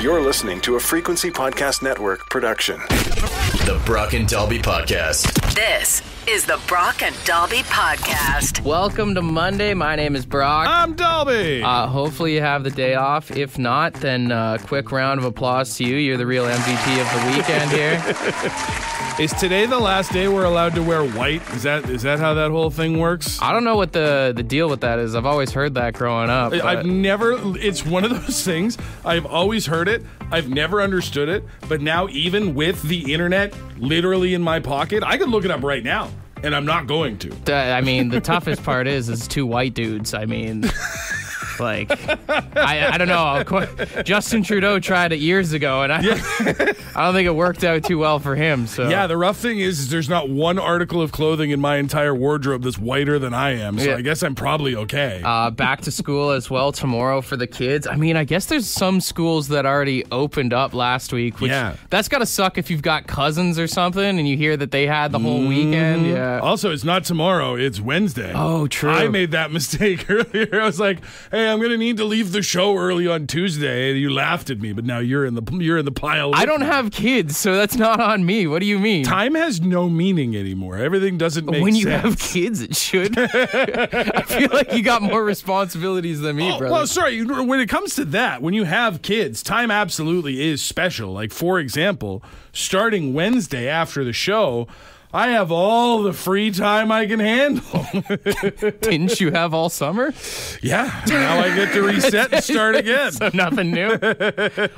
You're listening to a Frequency Podcast Network production. The Brock and Dalby Podcast. This is the Brock and Dalby Podcast. Welcome to Monday. My name is Brock. I'm Dalby. Hopefully you have the day off. If not, then quick round of applause to you. You're the real MVP of the weekend here. Is today the last day we're allowed to wear white? Is that how that whole thing works? I don't know what the deal with that is. I've always heard that growing up. I've never, it's one of those things, I've always heard it, I've never understood it, but now even with the internet literally in my pocket, I could look it up right now, and I'm not going to. I mean, the toughest part is two white dudes. I mean... Like, I don't know. Justin Trudeau tried it years ago, and I don't think it worked out too well for him. So yeah, the rough thing is there's not one article of clothing in my entire wardrobe that's whiter than I am. So I guess I'm probably okay. Back to school as well tomorrow for the kids. I mean, I guess there's some schools that already opened up last week. Which, that's got to suck if you've got cousins or something and you hear that they had the whole weekend. Yeah. Also, it's not tomorrow. It's Wednesday. Oh, true. I made that mistake earlier. I was like, hey, I'm going to need to leave the show early on Tuesday. You laughed at me, but now you're in the pile. I don't have kids, so that's not on me. What do you mean? Time has no meaning anymore. Everything doesn't make sense. When you have kids, it should. I feel like you got more responsibilities than me, brother. Well, sorry. When it comes to that, when you have kids, time absolutely is special. Like, for example, starting Wednesday after the show, I have all the free time I can handle. Didn't you have all summer? Yeah. Now I get to reset and start again. So nothing new.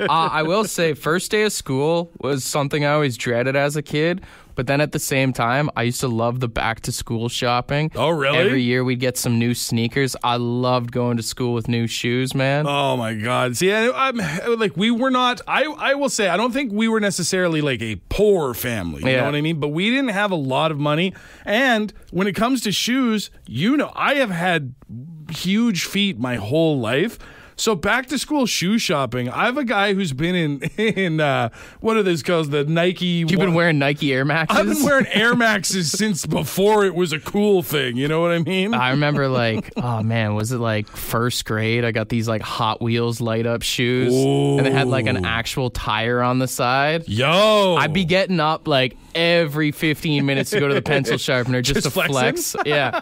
I will say, first day of school was something I always dreaded as a kid. But then at the same time, I used to love the back-to-school shopping. Oh, really? Every year we'd get some new sneakers. I loved going to school with new shoes, man. Oh, my God. See, we were not, I will say, I don't think we were necessarily like a poor family. You know what I mean? But we didn't have a lot of money. And when it comes to shoes, I have had huge feet my whole life. So back to school shoe shopping. I have a guy who's been in what are those called? The Nike. You've been wearing Nike Air Maxes? I've been wearing Air Maxes since before it was a cool thing. You know what I mean? I remember was it like first grade? I got these like Hot Wheels light up shoes. Ooh. And they had like an actual tire on the side. Yo. I'd be getting up like every 15 minutes to go to the pencil sharpener just to flex. Yeah.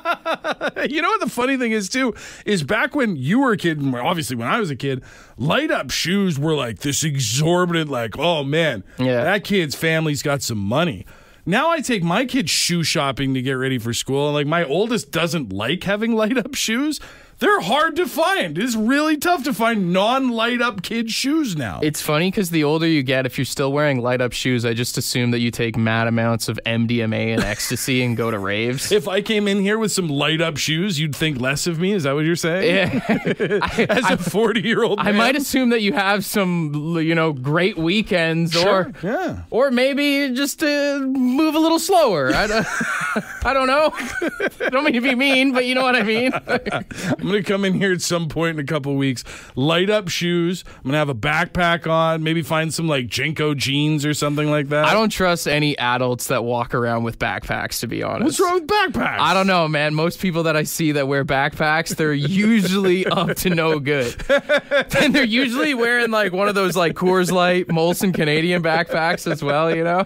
You know what the funny thing is too is back when you were a kid, obviously when I was a kid, light up shoes were like this exorbitant, like, oh man, that kid's family's got some money. Now I take my kids shoe shopping to get ready for school, and like my oldest doesn't like having light up shoes. They're hard to find. It's really tough to find non-light up kid shoes now. It's funny because the older you get, if you're still wearing light up shoes, I just assume that you take mad amounts of MDMA and ecstasy and go to raves. If I came in here with some light up shoes, you'd think less of me? Is that what you're saying? Yeah. As a 40-year-old man? I might assume that you have some, great weekends, sure. or maybe just to move a little slower. I don't know. I don't mean to be mean, but you know what I mean. I'm going to come in here at some point in a couple of weeks, light up shoes. I'm going to have a backpack on, maybe find some like Jenko jeans or something like that. I don't trust any adults that walk around with backpacks, to be honest. What's wrong with backpacks? I don't know, man. Most people that I see that wear backpacks, they're usually up to no good. And they're usually wearing like one of those like Coors Light Molson Canadian backpacks as well, you know?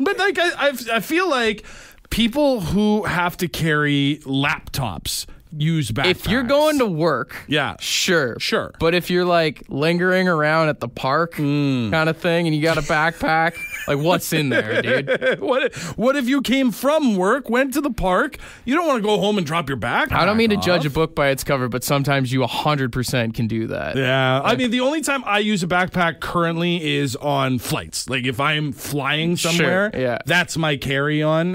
But like I feel like people who have to carry laptops use backpacks. If you're going to work, sure. But if you're like lingering around at the park kind of thing and you got a backpack, like what's in there, dude? What if you came from work, went to the park? You don't want to go home and drop your backpack I don't mean to off. judge a book by its cover, but sometimes you 100% can do that. Yeah. I mean, the only time I use a backpack currently is on flights. Like if I'm flying somewhere, that's my carry-on.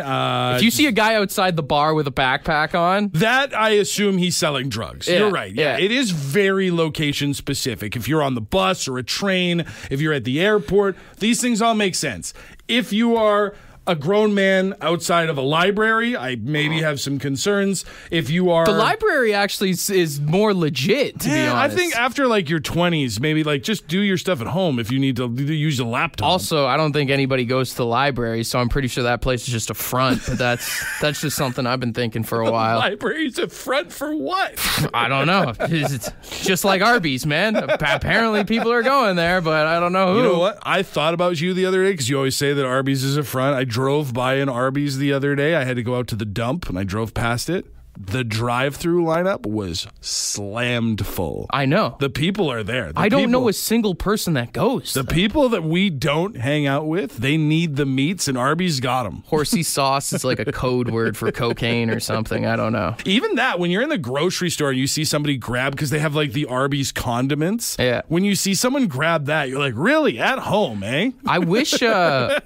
If you see a guy outside the bar with a backpack on, that I assume he's selling drugs. You're right. Yeah. It is very location specific. If you're on the bus or a train, if you're at the airport, these things all make sense. If you are a grown man outside of a library, I maybe have some concerns. If you are... The library actually is more legit, to be honest. I think after like your 20s, maybe like just do your stuff at home if you need to use a laptop. Also, I don't think anybody goes to the library, so I'm pretty sure that place is just a front. But that's just something I've been thinking for a while. Library's a front for what? I don't know. It's just like Arby's, man. Apparently people are going there, but I don't know who. You know what? I thought about you the other day because you always say that Arby's is a front. I drove by an Arby's the other day. I had to go out to the dump, and I drove past it. The drive-through lineup was slammed full. I know. The people are there. I don't know a single person that goes. The people that we don't hang out with, they need the meats, and Arby's got them. Horsey sauce is like a code word for cocaine or something. I don't know. Even that, when you're in the grocery store and you see somebody grab, because they have like the Arby's condiments. Yeah. When you see someone grab that, you're like, really? At home, eh? I wish I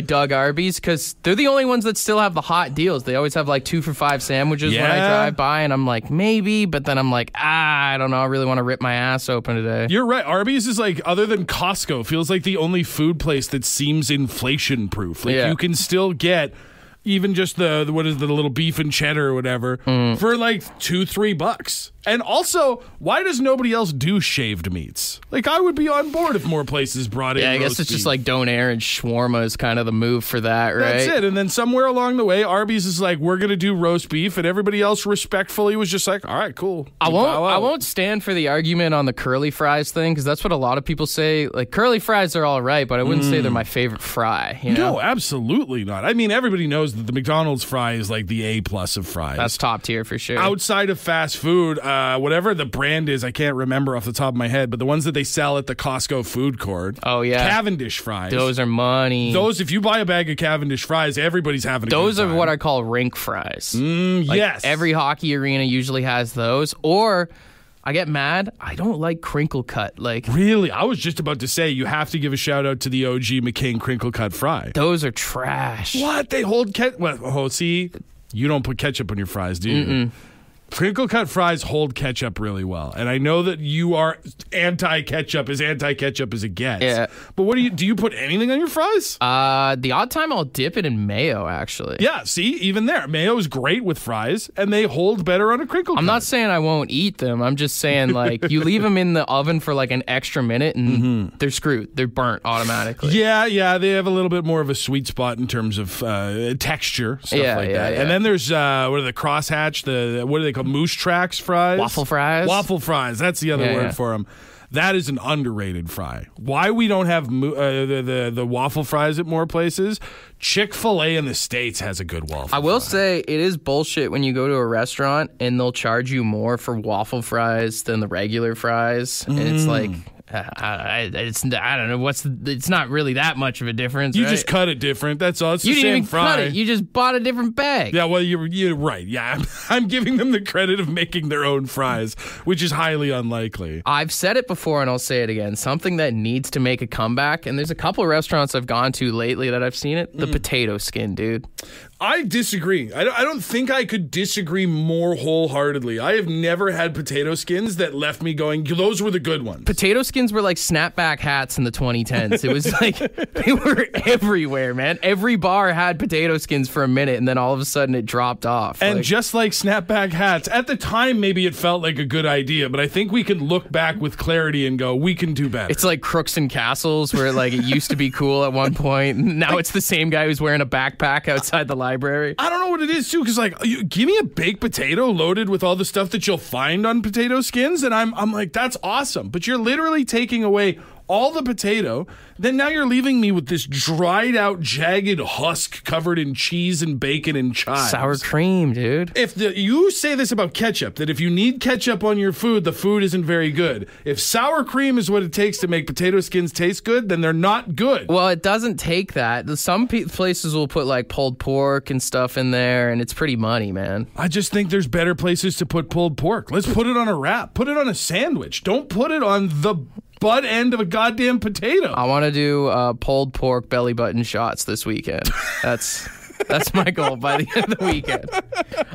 dug Arby's because they're the only ones that still have the hot deals. They always have like 2 for $5 sandwiches when I drive by, and I'm like, maybe, but then I'm like, I don't know. I really want to rip my ass open today. You're right. Arby's is like, other than Costco, feels like the only food place that seems inflation proof. Like you can still get even just the little beef and cheddar or whatever for like $2-3. And also, why does nobody else do shaved meats? Like, I would be on board if more places brought in I guess roast it's just beef. like donair and shawarma is kind of the move for that, right? That's it. And then somewhere along the way, Arby's is like, we're going to do roast beef, and everybody else respectfully was just like, all right, cool. I won't stand for the argument on the curly fries thing, because that's what a lot of people say. Like, curly fries are all right, but I wouldn't say they're my favorite fry. You know? No, absolutely not. I mean, everybody knows that the McDonald's fry is like the A+ of fries. That's top tier for sure. Outside of fast food, whatever the brand is, I can't remember off the top of my head, but the ones that they sell at the Costco food court. Oh, yeah. Cavendish fries. Those are money. Those, if you buy a bag of Cavendish fries, everybody's having a Those good are time. what I call rink fries. Yes. Every hockey arena usually has those. Or I get mad. I don't like crinkle cut. Like, really? I was just about to say, you have to give a shout out to the OG McCain crinkle cut fry. Those are trash. What? They hold see, you don't put ketchup on your fries, do you? Mm-mm. Crinkle cut fries hold ketchup really well. And I know that you are anti-ketchup as it gets. Yeah. But do you put anything on your fries? The odd time I'll dip it in mayo, actually. Yeah, see, even there. Mayo is great with fries, and they hold better on a crinkle cut. I'm not saying I won't eat them. I'm just saying, like, you leave them in the oven for like an extra minute, and they're screwed. They're burnt automatically. Yeah, they have a little bit more of a sweet spot in terms of texture, stuff like that. Yeah. And then there's, what are the crosshatch, what are they called? Moose Tracks fries? Waffle fries? Waffle fries. That's the other word for them. That is an underrated fry. Why we don't have the waffle fries at more places? Chick-fil-A in the States has a good waffle I will say it is bullshit when you go to a restaurant and they'll charge you more for waffle fries than the regular fries. And it's like... I don't know it's not really that much of a difference. You right? just cut it different. That's all. It's you the didn't same even fry. cut it. You just bought a different bag. Yeah, well, you're right. Yeah, I'm giving them the credit of making their own fries, which is highly unlikely. I've said it before and I'll say it again. Something that needs to make a comeback, and there's a couple of restaurants I've gone to lately that I've seen it. The potato skin, dude. I disagree. I don't think I could disagree more wholeheartedly. I have never had potato skins that left me going, those were the good ones. Potato skins were like snapback hats in the 2010s. It was like, they were everywhere, man. Every bar had potato skins for a minute, and then all of a sudden it dropped off. And just like snapback hats, at the time maybe it felt like a good idea, but I think we can look back with clarity and go, we can do better. It's like Crooks and Castles, where like it used to be cool at one point. Now it's the same guy who's wearing a backpack outside the library. I don't know what it is too, because like, give me a baked potato loaded with all the stuff that you'll find on potato skins, and I'm like, that's awesome. But you're literally taking away all the potato, then now you're leaving me with this dried out, jagged husk covered in cheese and bacon and chives. Sour cream, dude. You say this about ketchup, that if you need ketchup on your food, the food isn't very good. If sour cream is what it takes to make potato skins taste good, then they're not good. Well, it doesn't take that. Some places will put like pulled pork and stuff in there, and it's pretty money, man. I just think there's better places to put pulled pork. Let's put it on a wrap. Put it on a sandwich. Don't put it on the butt end of a goddamn potato. I want to do pulled pork belly button shots this weekend. That's That's my goal by the end of the weekend.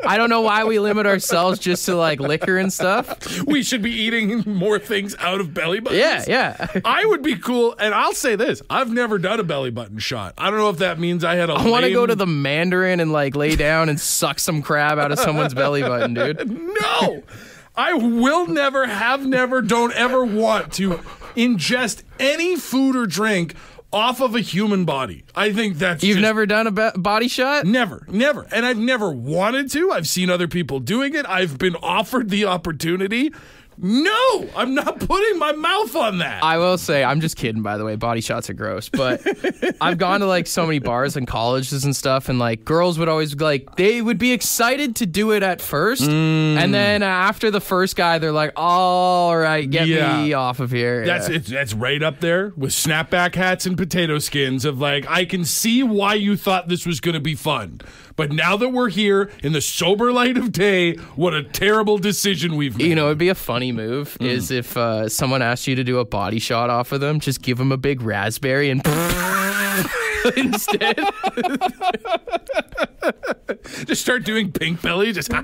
I don't know why we limit ourselves just to like liquor and stuff. We should be eating more things out of belly buttons. Yeah. I would be cool, and I'll say this: I've never done a belly button shot. I don't know if that means I had a. I want to go to the Mandarin and like lay down and suck some crab out of someone's belly button, dude. No, I will never, have never, don't ever want to ingest any food or drink off of a human body. I think that's You've never done a body shot? Never. And I've never wanted to. I've seen other people doing it. I've been offered the opportunity. No, I'm not putting my mouth on that. I will say, I'm just kidding, by the way. Body shots are gross. But I've gone to like so many bars and colleges and stuff, and like girls would always like, they would be excited to do it at first. And then after the first guy, they're like, all right, get me off of here. That's right up there with snapback hats and potato skins of like, I can see why you thought this was going to be fun. But now that we're here in the sober light of day, what a terrible decision we've made. You know, it'd be a funny move is if someone asked you to do a body shot off of them, just give them a big raspberry and instead. Just start doing pink belly. Just yeah.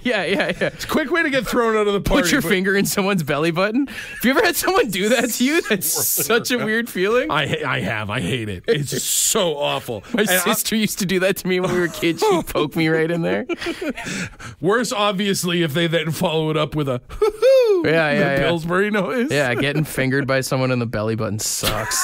It's a quick way to get thrown out of the party. Put your finger in someone's belly button. Have you ever had someone do that to you? That's such a weird feeling. I have. I hate it. It's so awful. My sister used to do that to me when we were kids. She'd poke me right in there. Worse, obviously, if they then follow it up with a hoo-hoo. Yeah. Pillsbury noise. Yeah, getting fingered by someone in the belly button sucks.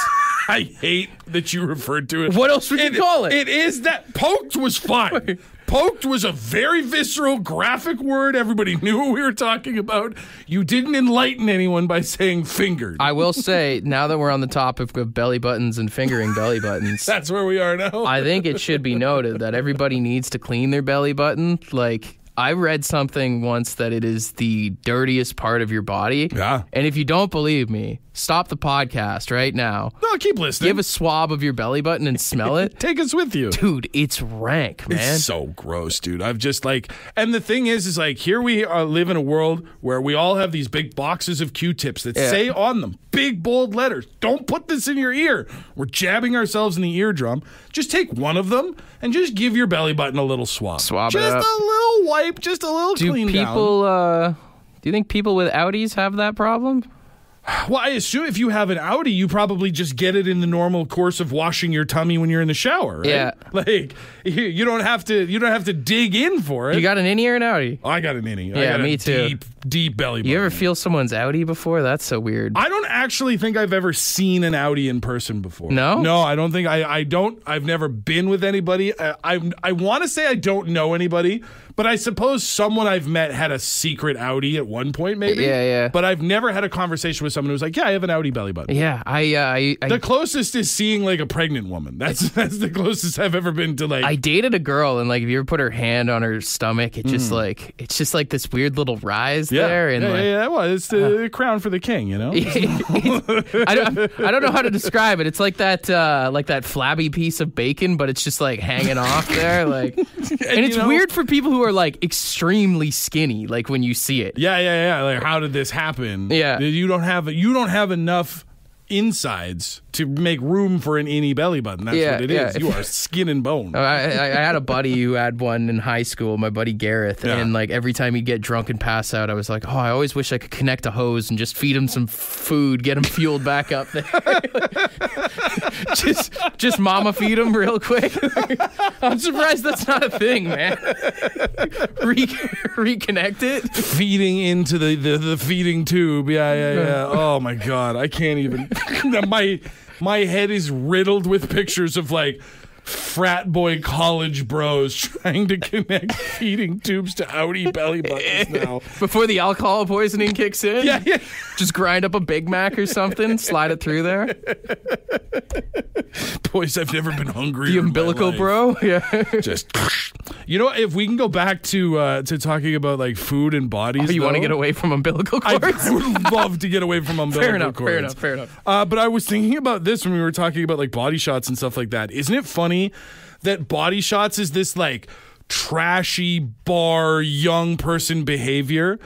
I hate that you referred to it. What else would you call it? It is that. Poked was fine. Poked was a very visceral, graphic word. Everybody knew what we were talking about. You didn't enlighten anyone by saying fingered. I will say, now that we're on the topic of belly buttons and fingering belly buttons. That's where we are now. I think it should be noted that everybody needs to clean their belly button. Like, I read something once that it is the dirtiest part of your body. Yeah. And if you don't believe me, stop the podcast right now. No, keep listening. Give a swab of your belly button and smell it. Take us with you. Dude, it's rank, man. It's so gross, dude. I've just like, and the thing is like, here we live in a world where we all have these big boxes of Q-tips that say on them, big bold letters, don't put this in your ear. We're jabbing ourselves in the eardrum. Just take one of them and just give your belly button a little swab. Swab just it up. Just a little wipe, just a little clean down. Do you think people with Audis have that problem? Well, I assume if you have an Audi, you probably just get it in the normal course of washing your tummy when you're in the shower, right? Yeah. Like you don't have to dig in for it. You got an innie or an Audi? I got an innie. Yeah, me too. Deep belly button. You ever feel someone's Audi before? That's so weird. I don't actually think I've ever seen an Audi in person before. No? No, I don't think I don't. I've never been with anybody. I want to say I don't know anybody, but I suppose someone I've met had a secret Audi at one point, maybe. Yeah. But I've never had a conversation with someone who's like, yeah, I have an Audi belly button. Yeah, I the closest is seeing like a pregnant woman. That's the closest I've ever been to like. I dated a girl, and like if you ever put her hand on her stomach, it's just like this weird little rise there, and well, it's the crown for the king, you know. I don't know how to describe it. It's like that flabby piece of bacon, but it's just like hanging off there, like. And it's weird for people who are like extremely skinny, like when you see it. Yeah. Like, how did this happen? Yeah, you don't have enough insides to make room for an innie belly button. That's what it is. You are skin and bone. I had a buddy who had one in high school, my buddy Gareth, and like every time he'd get drunk and pass out, I was like, oh, I always wish I could connect a hose and just feed him some food, get him fueled back up there. just mama feed him real quick. I'm surprised that's not a thing, man. Reconnect it. Feeding into the feeding tube. Yeah. Oh my God. I can't even. My head is riddled with pictures of like frat boy college bros trying to connect feeding tubes to Audi belly buttons now. Before the alcohol poisoning kicks in? Yeah. Just grind up a Big Mac or something, slide it through there. Boys, I've never been hungry. The umbilical bro? Yeah. Just, you know, if we can go back to talking about like food and bodies. You want to get away from umbilical cords? I would love to get away from umbilical cords. Fair enough. But I was thinking about this when we were talking about like body shots and stuff like that. Isn't it funny that body shots is this like trashy bar young person behavior?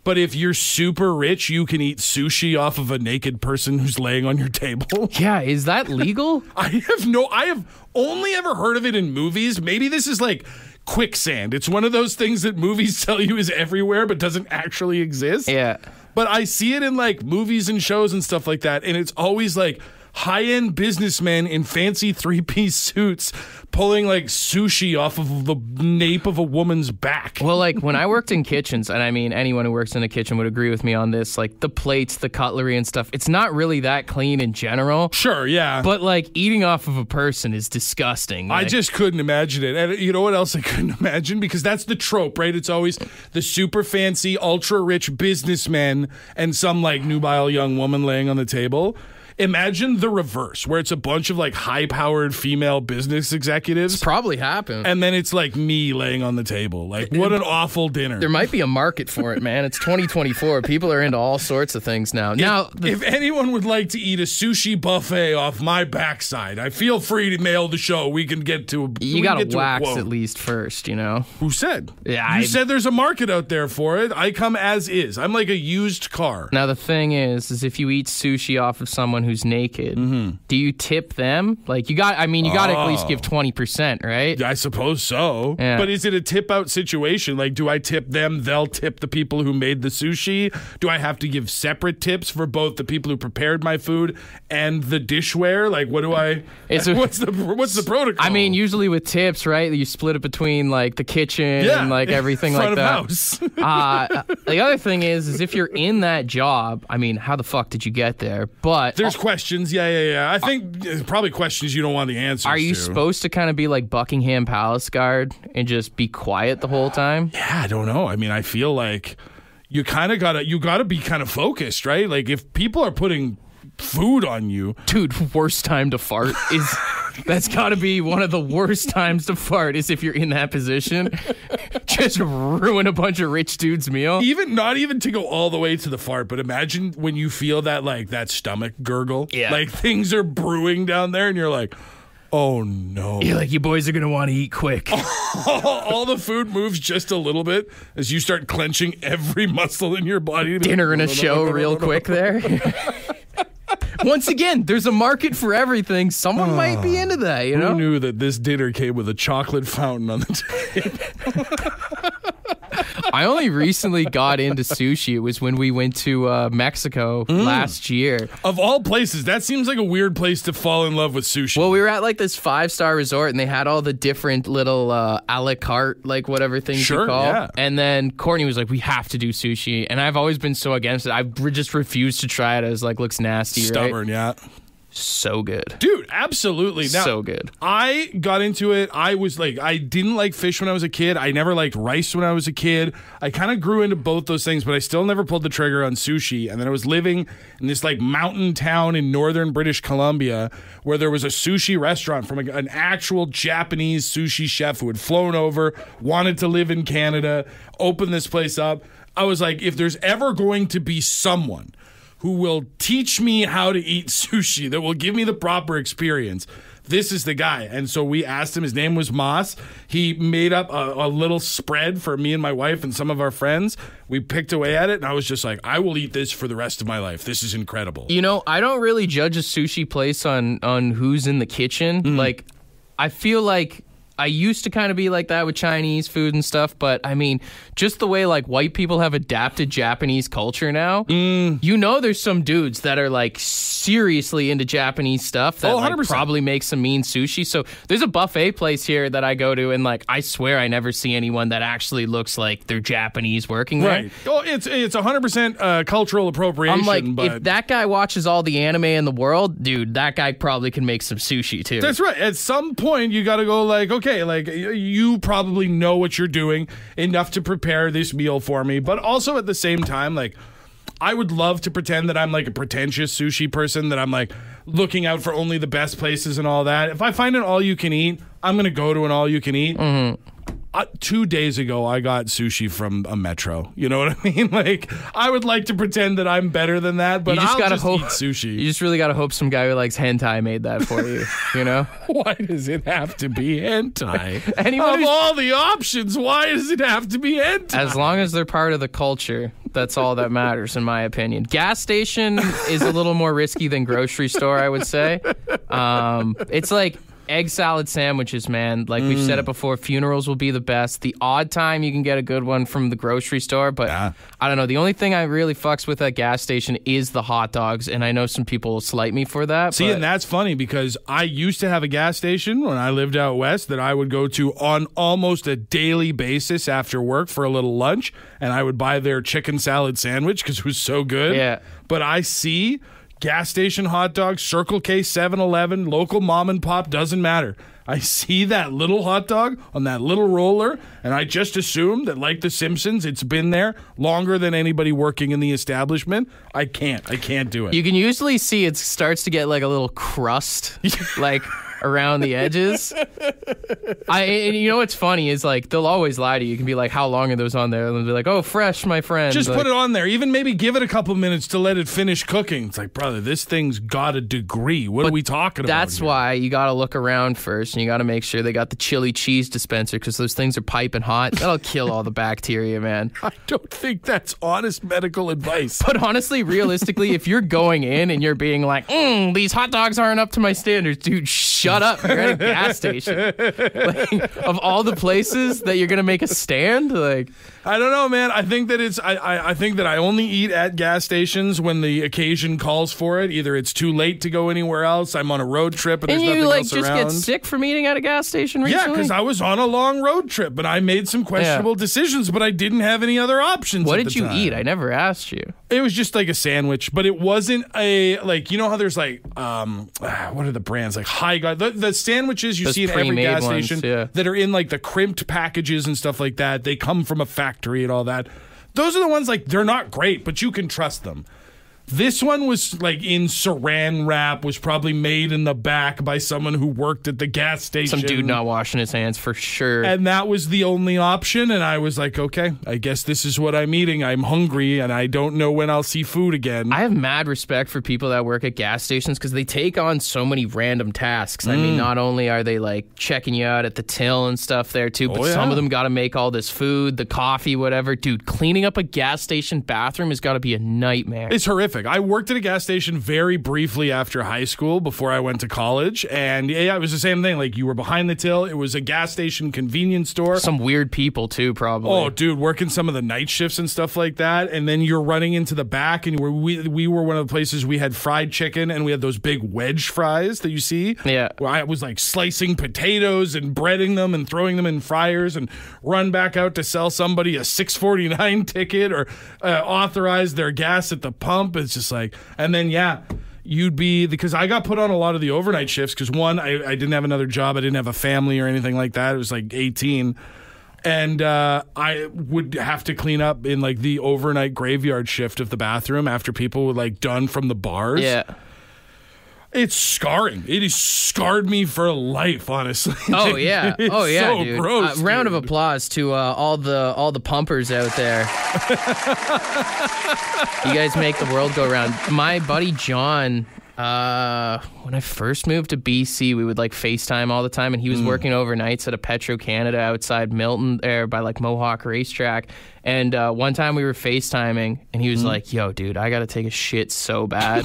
But if you're super rich, you can eat sushi off of a naked person who's laying on your table. Yeah, is that legal? I have only ever heard of it in movies. Maybe this is like quicksand. It's one of those things that movies tell you is everywhere but doesn't actually exist. Yeah. But I see it in like movies and shows and stuff like that, and it's always like high-end businessmen in fancy three-piece suits pulling like sushi off of the nape of a woman's back. Well, like when I worked in kitchens, and I mean anyone who works in a kitchen would agree with me on this, like the plates, the cutlery and stuff, it's not really that clean in general. Sure, yeah. But like eating off of a person is disgusting. I just couldn't imagine it. And you know what else I couldn't imagine? Because that's the trope, right? It's always the super fancy, ultra-rich businessmen and some like nubile young woman laying on the table. Imagine the reverse, where it's a bunch of like high-powered female business executives. It's probably happened. And then it's like me laying on the table. Like, what an awful dinner. There might be a market for it, man. It's 2024. People are into all sorts of things now. If anyone would like to eat a sushi buffet off my backside, I feel free to mail the show. We can get to a You got to wax at least first, you know? Who said? Yeah, you said there's a market out there for it. I come as is. I'm like a used car. Now, the thing is if you eat sushi off of someone who's naked, do you tip them? Like, you got to at least give 20%, right? I suppose so. Yeah. But is it a tip out situation? Like, do I tip them? They'll tip the people who made the sushi? Do I have to give separate tips for both the people who prepared my food and the dishware? Like, what's the protocol? I mean, usually with tips, right? You split it between like the kitchen and like everything front like that. Of house. The other thing is if you're in that job, I mean, how the fuck did you get there? But there's questions. Yeah. I think probably questions you don't want the answers to. Are you supposed to kind of be like Buckingham Palace guard and just be quiet the whole time? Yeah, I don't know. I mean, I feel like you gotta be kind of focused, right? Like if people are putting food on you. Dude, worst time to fart is... That's got to be one of the worst times to fart is if you're in that position. Just ruin a bunch of rich dude's meal. Not even to go all the way to the fart, but imagine when you feel that like that stomach gurgle. Yeah. Like things are brewing down there and you're like, oh no. You're like, you boys are going to want to eat quick. All the food moves just a little bit as you start clenching every muscle in your body. Dinner and a show real quick there. Once again, there's a market for everything. Someone might be into that, you know? Who knew that this dinner came with a chocolate fountain on the table? I only recently got into sushi. It was when we went to Mexico last year. Of all places, that seems like a weird place to fall in love with sushi. Well, we were at like this 5-star resort, and they had all the different little a la carte, like whatever things you call. Yeah. And then Courtney was like, we have to do sushi. And I've always been so against it. I just refused to try it. I was like, looks nasty, Stubborn, right? Yeah. So good. Dude, absolutely. Now, so good. I got into it. I was like, I didn't like fish when I was a kid. I never liked rice when I was a kid. I kind of grew into both those things, but I still never pulled the trigger on sushi. And then I was living in this like mountain town in northern British Columbia where there was a sushi restaurant from an actual Japanese sushi chef who had flown over, wanted to live in Canada, opened this place up. I was like, if there's ever going to be someone who will teach me how to eat sushi, that will give me the proper experience, this is the guy. And so we asked him. His name was Moss. He made up a little spread for me and my wife and some of our friends. We picked away at it, and I was just like, I will eat this for the rest of my life. This is incredible. You know, I don't really judge a sushi place on who's in the kitchen. Like, I feel like I used to kind of be like that with Chinese food and stuff, but I mean, just the way like white people have adapted Japanese culture now, you know, there's some dudes that are like seriously into Japanese stuff that like, probably make some mean sushi. So there's a buffet place here that I go to, and like I swear I never see anyone that actually looks like they're Japanese working there. Right. Oh, it's 100% cultural appropriation. I'm like, but if that guy watches all the anime in the world, dude, that guy probably can make some sushi too. That's right. At some point, you got to go like, okay, like you probably know what you're doing enough to prepare this meal for me. But also at the same time, like, I would love to pretend that I'm like a pretentious sushi person, that I'm like looking out for only the best places and all that. If I find an all you can eat, I'm going to go to an all you can eat. 2 days ago, I got sushi from a Metro. You know what I mean? Like, I would like to pretend that I'm better than that, but I'll just eat sushi. You just really got to hope some guy who likes hentai made that for you, you know? Why does it have to be hentai? Of all the options, why does it have to be hentai? As long as they're part of the culture, that's all that matters, in my opinion. Gas station is a little more risky than grocery store, I would say. It's like egg salad sandwiches, man. Like we've said it before, funerals will be the best. The odd time you can get a good one from the grocery store, but I don't know. The only thing I really fucks with at gas station is the hot dogs, and I know some people will slight me for that. See, and that's funny because I used to have a gas station when I lived out west that I would go to on almost a daily basis after work for a little lunch, and I would buy their chicken salad sandwich because it was so good. Yeah. But I see gas station hot dogs, Circle K, 7-Eleven, local mom and pop, doesn't matter. I see that little hot dog on that little roller, and I just assume that, like The Simpsons, it's been there longer than anybody working in the establishment. I can't do it. You can usually see it starts to get like a little crust, like around the edges. And you know what's funny is like they'll always lie to you. You can be like, how long are those on there? And they'll be like, oh, fresh, my friend. Just like, put it on there. Even maybe give it a couple minutes to let it finish cooking. It's like, brother, this thing's got a degree. What are we talking about? That's why you got to look around first, and you got to make sure they got the chili cheese dispenser because those things are piping hot. That'll kill all the bacteria, man. I don't think that's honest medical advice. But honestly, realistically, if you're going in and you're being like, these hot dogs aren't up to my standards, dude, shut up. You're at a gas station. Like, of all the places that you're going to make a stand, like, I don't know, man. I think that I think that I only eat at gas stations when the occasion calls for it. Either it's too late to go anywhere else, I'm on a road trip, and there's nothing else around. And you like just get sick from eating at a gas station recently? Yeah, because I was on a long road trip, but I made some questionable decisions, but I didn't have any other options. What did you eat? I never asked you. It was just like a sandwich, but it wasn't a, like, you know how there's like, what are the brands? Like High God, the sandwiches you see in every gas station that are in like the crimped packages and stuff like that. They come from a factory and all that. Those are the ones, like, they're not great, but you can trust them. This one was like in saran wrap, was probably made in the back by someone who worked at the gas station. Some dude not washing his hands for sure. And that was the only option. And I was like, okay, I guess this is what I'm eating. I'm hungry and I don't know when I'll see food again. I have mad respect for people that work at gas stations because they take on so many random tasks. I mean, not only are they like checking you out at the till and stuff there too, but some of them got to make all this food, the coffee, whatever. Dude, cleaning up a gas station bathroom has got to be a nightmare. It's horrific. I worked at a gas station very briefly after high school before I went to college. And yeah, it was the same thing. Like, you were behind the till. It was a gas station convenience store. Some weird people too, probably. Oh, dude, working some of the night shifts and stuff like that. And then you're running into the back, and we were one of the places we had fried chicken, and we had those big wedge fries that you see. Yeah. Where I was like slicing potatoes and breading them and throwing them in fryers and run back out to sell somebody a $6.49 ticket or authorize their gas at the pump. It's just like, and then you'd be, because I got put on a lot of the overnight shifts because one, I didn't have another job, I didn't have a family or anything like that. It was like 18, and I would have to clean up in like the overnight graveyard shift of the bathroom after people were like done from the bars. Yeah. It's scarring. It has scarred me for life, honestly. Oh yeah, so dude. Gross, round of applause to all the pumpers out there. You guys make the world go round. My buddy John, when I first moved to BC, we would like FaceTime all the time, and he was working overnights at a Petro-Canada outside Milton, there by like Mohawk Racetrack. And one time we were FaceTiming, and he was like, "Yo, dude, I gotta take a shit so bad."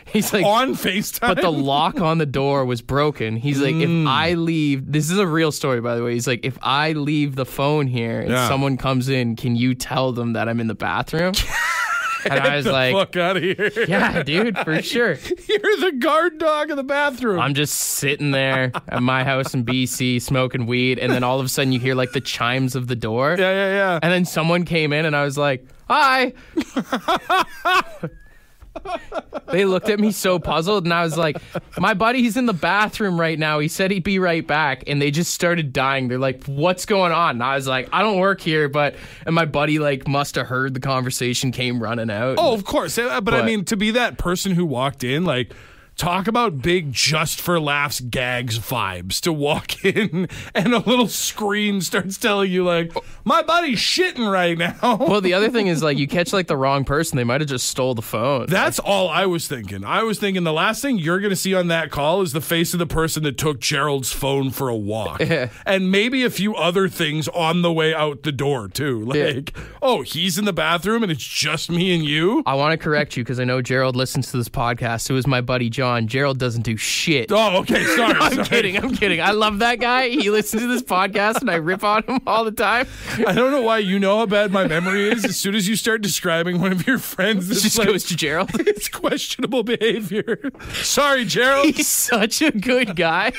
He's like, on FaceTime? But the lock on the door was broken. He's like, if I leave, this is a real story, by the way. He's like, if I leave the phone here and someone comes in, can you tell them that I'm in the bathroom? And I was like, fuck out of here. Yeah, dude, for sure. You're the guard dog of the bathroom. I'm just sitting there at my house in BC smoking weed, and then all of a sudden you hear like the chimes of the door. Yeah. And then someone came in, and I was like, hi. They looked at me so puzzled, and I was like, my buddy's in the bathroom right now. He said he'd be right back. And they just started dying. They're like, what's going on? And I was like, I don't work here, and my buddy like must have heard the conversation, came running out. Oh, of course. But I mean, to be that person who walked in, like, Talk about big just for laughs gags vibes to walk in and a little screen starts telling you like, my buddy's shitting right now. Well, the other thing is like you catch like the wrong person. They might have just stole the phone. That's all I was thinking. I was thinking the last thing you're going to see on that call is the face of the person that took Gerald's phone for a walk. And maybe a few other things on the way out the door too. Like, oh, he's in the bathroom and it's just me and you. I want to correct you because I know Gerald listens to this podcast. It was my buddy John. Gerald doesn't do shit. Oh, okay. Sorry. I'm kidding. I love that guy. He listens to this podcast and I rip on him all the time. I don't know why you know how bad my memory is. As soon as you start describing one of your friends, it just goes to Gerald. It's questionable behavior. Sorry, Gerald. He's such a good guy.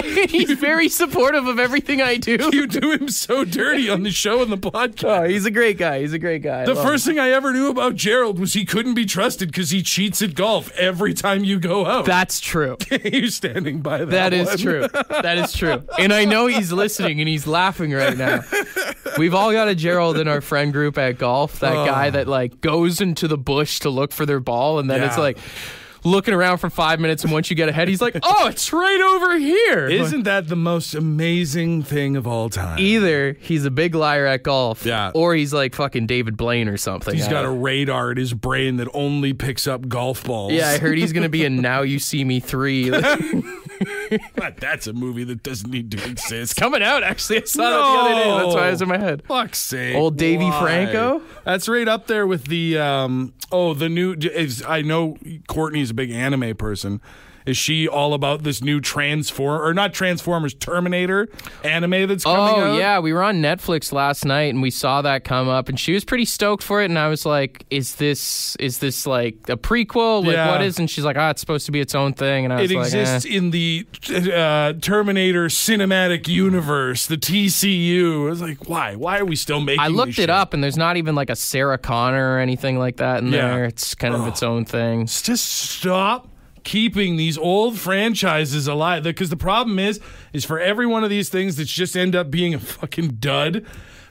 He's very supportive of everything I do. You do him so dirty on the show and the podcast. Oh, he's a great guy. The first thing I ever knew about Gerald was he couldn't be trusted because he cheats at golf every time you go out. That's true. You're standing by that. That is true. That is true. And I know he's listening and he's laughing right now. We've all got a Gerald in our friend group at golf. That guy that like goes into the bush to look for their ball and then it's like looking around for 5 minutes, and once you get ahead, he's like, oh, it's right over here. Isn't that the most amazing thing of all time? Either he's a big liar at golf, yeah, or he's like fucking David Blaine or something. He's got a radar in his brain that only picks up golf balls. Yeah, I heard he's going to be in Now You See Me 3. That's a movie that doesn't need to exist. It's coming out, actually. I saw that the other day. That's why it was in my head. Fuck's sake. Old Davey Franco? That's right up there with the, the new, I know Courtney's a big anime person. Is she all about this new Terminator anime that's coming out? Oh, yeah. We were on Netflix last night and we saw that come up and she was pretty stoked for it. And I was like, is this like a prequel? Like, what is? And she's like, it's supposed to be its own thing. And I was like, it exists in the Terminator cinematic universe, the TCU. I was like, why? Why are we still making I looked it up and there's not even like a Sarah Connor or anything like that in there. It's kind of its own thing. Just stop keeping these old franchises alive, because the problem is for every one of these things that just end up being a fucking dud,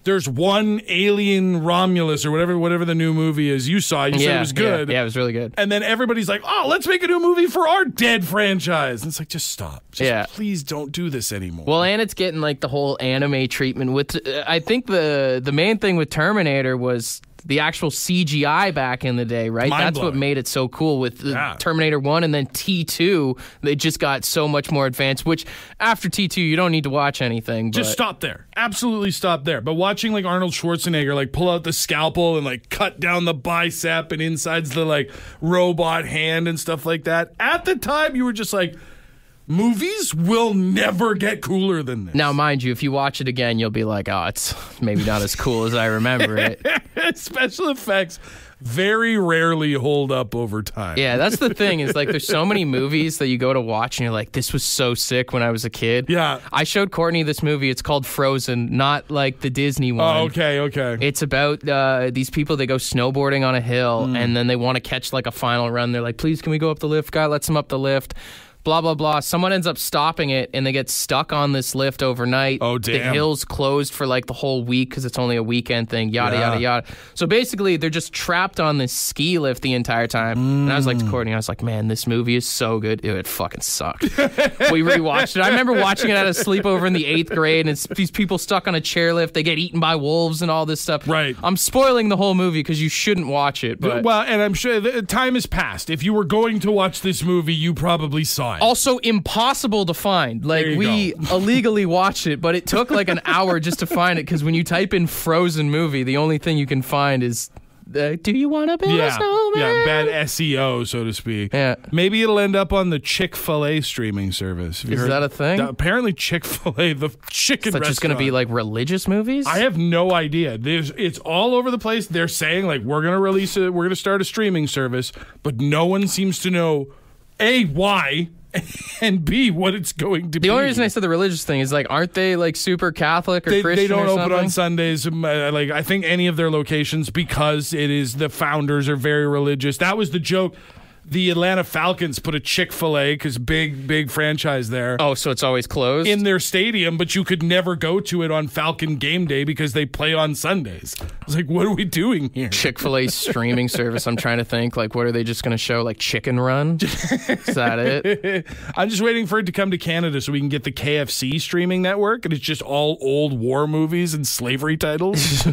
there's one Alien Romulus or whatever the new movie is. You said it was good. Yeah, it was really good. And then everybody's like, oh, let's make a new movie for our dead franchise. And it's like, just stop. Please don't do this anymore. Well, and it's getting like the whole anime treatment with, I think the main thing with Terminator was the actual CGI back in the day, right? That's what made it so cool with Terminator 1 and then T2. They just got so much more advanced, which after T2, you don't need to watch anything. Just stop there. Absolutely stop there. But watching like Arnold Schwarzenegger like pull out the scalpel and like cut down the bicep and inside's the like robot hand and stuff like that. At the time, you were just like, movies will never get cooler than this. Now, mind you, if you watch it again, you'll be like, oh, it's maybe not as cool as I remember it. Special effects very rarely hold up over time. Yeah, that's the thing is like there's so many movies that you go to watch and you're like, this was so sick when I was a kid. Yeah. I showed Courtney this movie. It's called Frozen, not like the Disney one. Oh, okay. It's about these people, they go snowboarding on a hill and then they want to catch like a final run. They're like, please, can we go up the lift? Guy lets them up the lift. Blah, blah, blah. Someone ends up stopping it, and they get stuck on this lift overnight. Oh, damn. The hill's closed for, like, the whole week because it's only a weekend thing, yada, yada, yada. So, basically, they're just trapped on this ski lift the entire time. And I was like to Courtney, I was like, man, this movie is so good. It fucking sucked. We rewatched it. I remember watching it at a sleepover in the 8th grade, and it's these people stuck on a chairlift. They get eaten by wolves and all this stuff. Right. I'm spoiling the whole movie because you shouldn't watch it. But well, and I'm sure the time has passed. If you were going to watch this movie, you probably saw it. Also, impossible to find. Like, we illegally watched it, but it took like an hour just to find it because when you type in Frozen movie, the only thing you can find is do you want to build a snowman? Yeah, bad SEO, so to speak. Yeah. Maybe it'll end up on the Chick-fil-A streaming service. Is that a thing? Apparently Chick-fil-A, the chicken restaurant. Is that just going to be like religious movies? I have no idea. It's all over the place. They're saying like, we're going to release it, we're going to start a streaming service, but no one seems to know, A, why, and B, what it's going to be. The only reason I said the religious thing is like, aren't they like super Catholic or Christian? They don't or open something? on Sundays. Like, I think any of their locations, because it is the founders are very religious. That was the joke. the Atlanta Falcons put a Chick-fil-A, because big franchise there. Oh, so it's always closed? In their stadium, but you could never go to it on Falcon game day because they play on Sundays. I was like, what are we doing here? Chick-fil-A streaming service. I'm trying to think, like, what are they just going to show? Like Chicken Run? Is that it? I'm just waiting for it to come to Canada so we can get the KFC streaming network, and it's just all old war movies and slavery titles.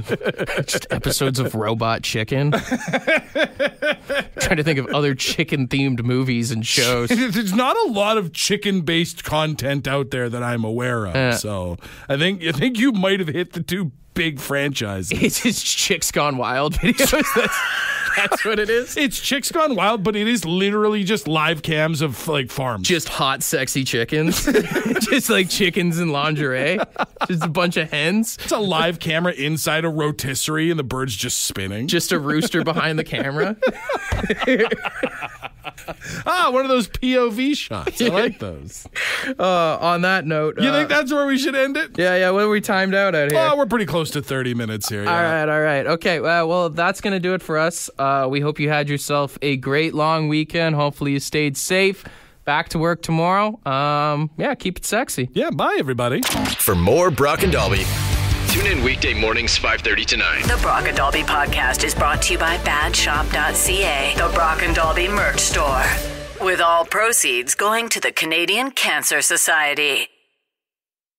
Just episodes of Robot Chicken. Trying to think of other chicken-themed movies and shows. There's not a lot of chicken-based content out there that I'm aware of. So I think you might have hit the two big franchises. It's just Chicks Gone Wild videos. That's what it is. It's Chicks Gone Wild, but it is literally just live cams of like farms. Just hot, sexy chickens. Just like chickens in lingerie. Just a bunch of hens. It's a live camera inside a rotisserie and the bird's just spinning. Just a rooster behind the camera. One of those POV shots. I like those. On that note. You think that's where we should end it? Yeah. What are we timed out at here? Oh, we're pretty close to 30 minutes here. Yeah. All right. Okay, well, that's going to do it for us. We hope you had yourself a great long weekend. Hopefully you stayed safe. Back to work tomorrow. Keep it sexy. Yeah, bye, everybody. For more Brock and Dalby, tune in weekday mornings 5:30 to 9. The Brock and Dalby podcast is brought to you by badshop.ca, the Brock and Dalby merch store. With all proceeds going to the Canadian Cancer Society.